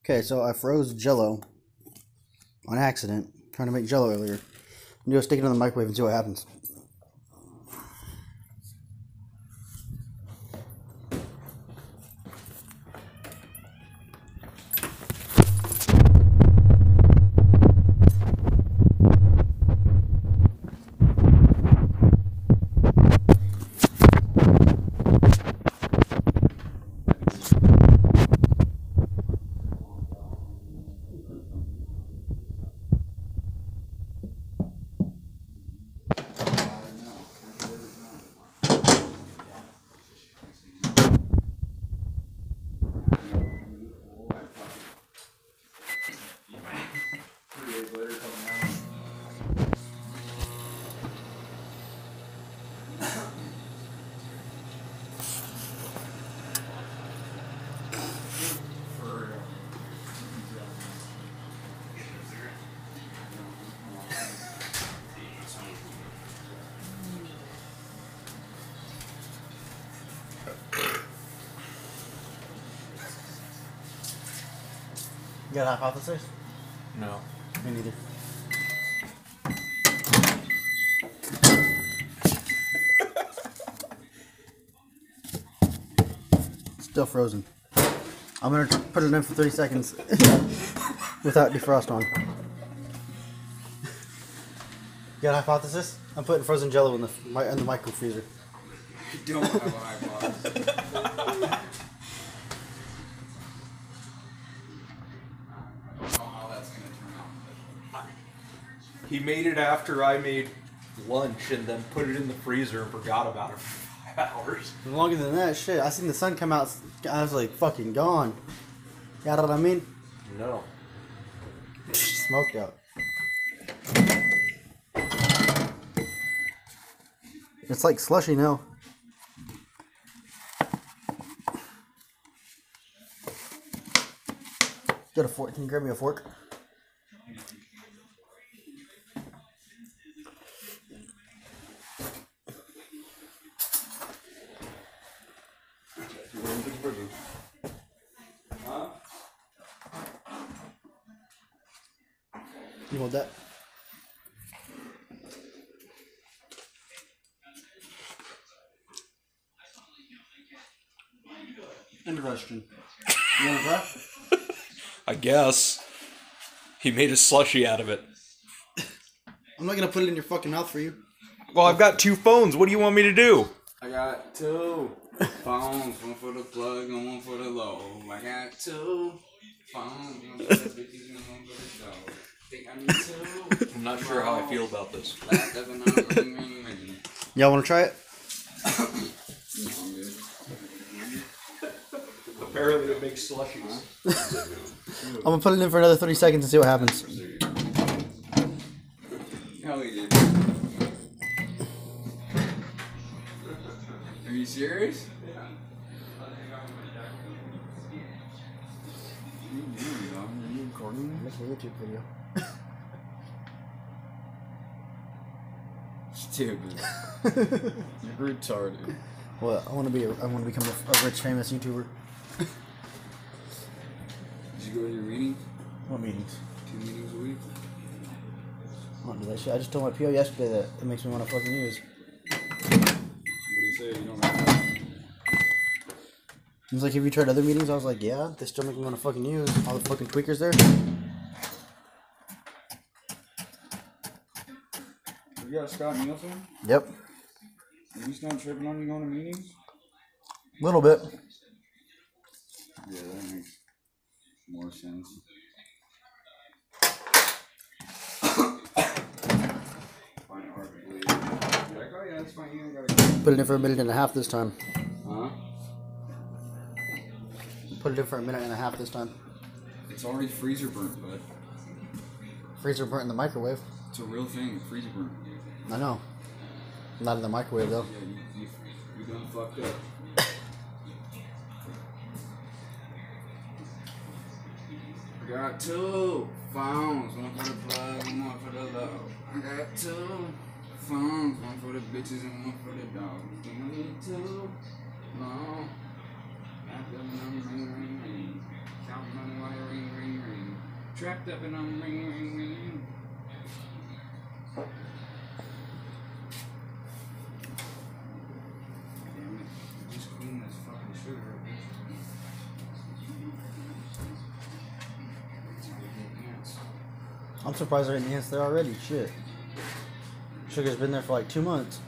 Okay, so I froze Jello on accident, trying to make Jello earlier. I'm gonna stick it in the microwave and see what happens. You got a hypothesis? No. Me neither. Still frozen. I'm gonna put it in for 30 seconds without defrost on. You got a hypothesis? I'm putting frozen Jello in the micro freezer. You don't have a hypothesis. He made it after I made lunch and then put it in the freezer and forgot about it for 5 hours. Longer than that, shit. I seen the sun come out. I was like, fucking gone. You know what I mean? No. Smoked out. It's like slushy now. Got a fork. Can you grab me a fork? You hold that. Interesting. You want to try? I guess. He made a slushy out of it. I'm not gonna put it in your fucking mouth for you. Well, I've got 2 phones. What do you want me to do? I got 2 phones, one for the plug and one for the low. I got 2 phones, one for the bitches and one for the dough. Think I need 2. I'm not sure how I feel about this. Y'all want to try it? No, I'm good. Apparently it makes slushies. I'm gonna put it in for another 30 seconds and see what happens. Hell he did. Are you serious? Yeah. Are you recording? Making a YouTube video. Stupid. You're retarded. Well, I want to become a rich, famous YouTuber. Did you go to your meeting? What meetings? 2 meetings a week? I don't do that shit. I just told my PO yesterday that it makes me want to fucking use. What do you say? You don't have that? He was like, have you tried other meetings? I was like, yeah, they still make me want to fucking use. All the fucking tweakers there. You got Scott Nielsen? Yep. And he's not tripping on you going to meetings? A little bit. Yeah, that makes more sense. Find it hard to believe. You're like, oh yeah, that's fine. You don't gotta go. Put it in for a minute and a half this time. Huh? Put it in for a minute and a half this time. It's already freezer burnt, bud. Freezer burnt in the microwave. It's a real thing, freezer burnt. I know. Not in the microwave though. Yeah, you done fucked up. I got 2 phones, one for the plug and one for the low. I got 2 phones, one for the bitches and one for the dogs. You need 2 long. Got the ring, ring, ring. Count money while you ring, ring. Trapped up and I'm ringing. Damn it. Just clean this fucking sugar. I'm surprised they're hitting ants there already. Shit. Sugar's been there for like 2 months.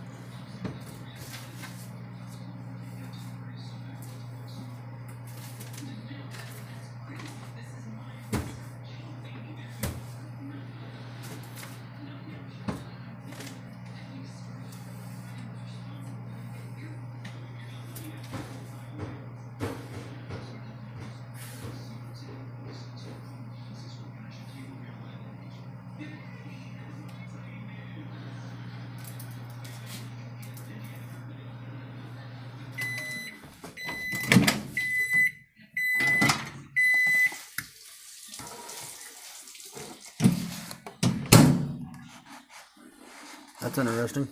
That's interesting.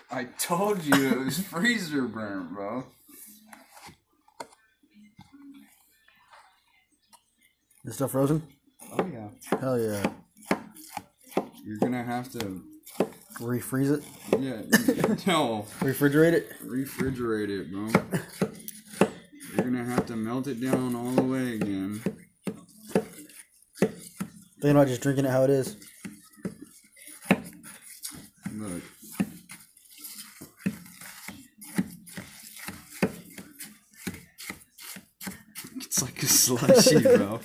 I told you it was freezer burn, bro. Is stuff frozen? Oh yeah. Hell yeah. You're gonna have to Refreeze it? Yeah, no. Refrigerate it? Refrigerate it, bro. You're gonna have to melt it down all the way again. Thinking about just drinking it how it is. Look. It's like a slushy, bro.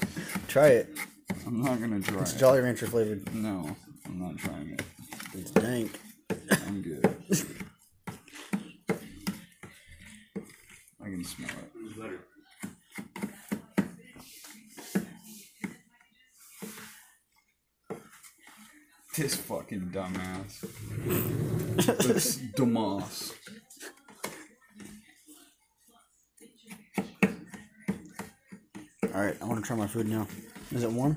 Try it. I'm not gonna try It's it. Jolly Rancher flavored. No, I'm not trying it. It's dank. I'm good. I can smell it. Who's better? This fucking dumbass. It's dumbass. Alright, I want to try my food now. Is it warm?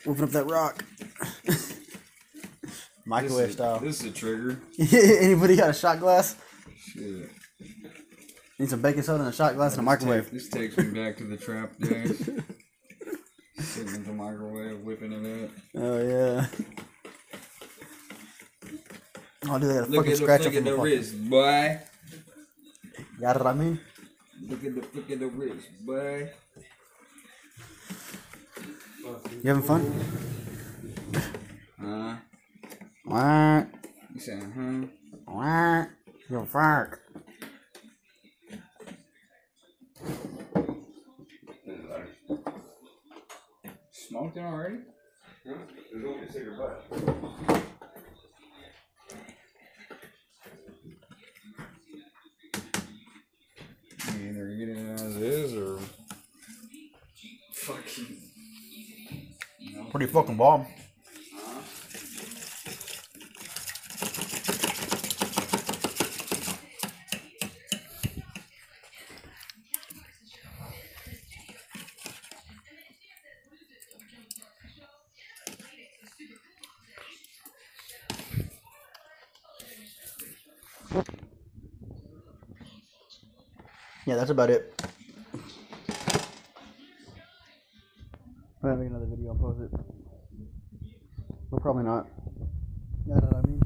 Open up that rock. Microwave style. This is a trigger. Anybody got a shot glass? Shit. Need some baking soda and a shot glass and a microwave. This takes me back to the trap days. Sitting in the microwave, whipping it up. Oh yeah. Oh dude, they got a Look fucking at the scratch flick up of from the the wrist, boy. Got what I mean? Look at the flick of the wrist, boy. You having fun? What? You saying, huh? What? You're fuck. Smoked it already? Huh? There's only a cigarette butt. You either get it as is or fucking. Pretty fucking bomb. Yeah, that's about it. I'm gonna make another video and post it. But probably not. You know what I mean?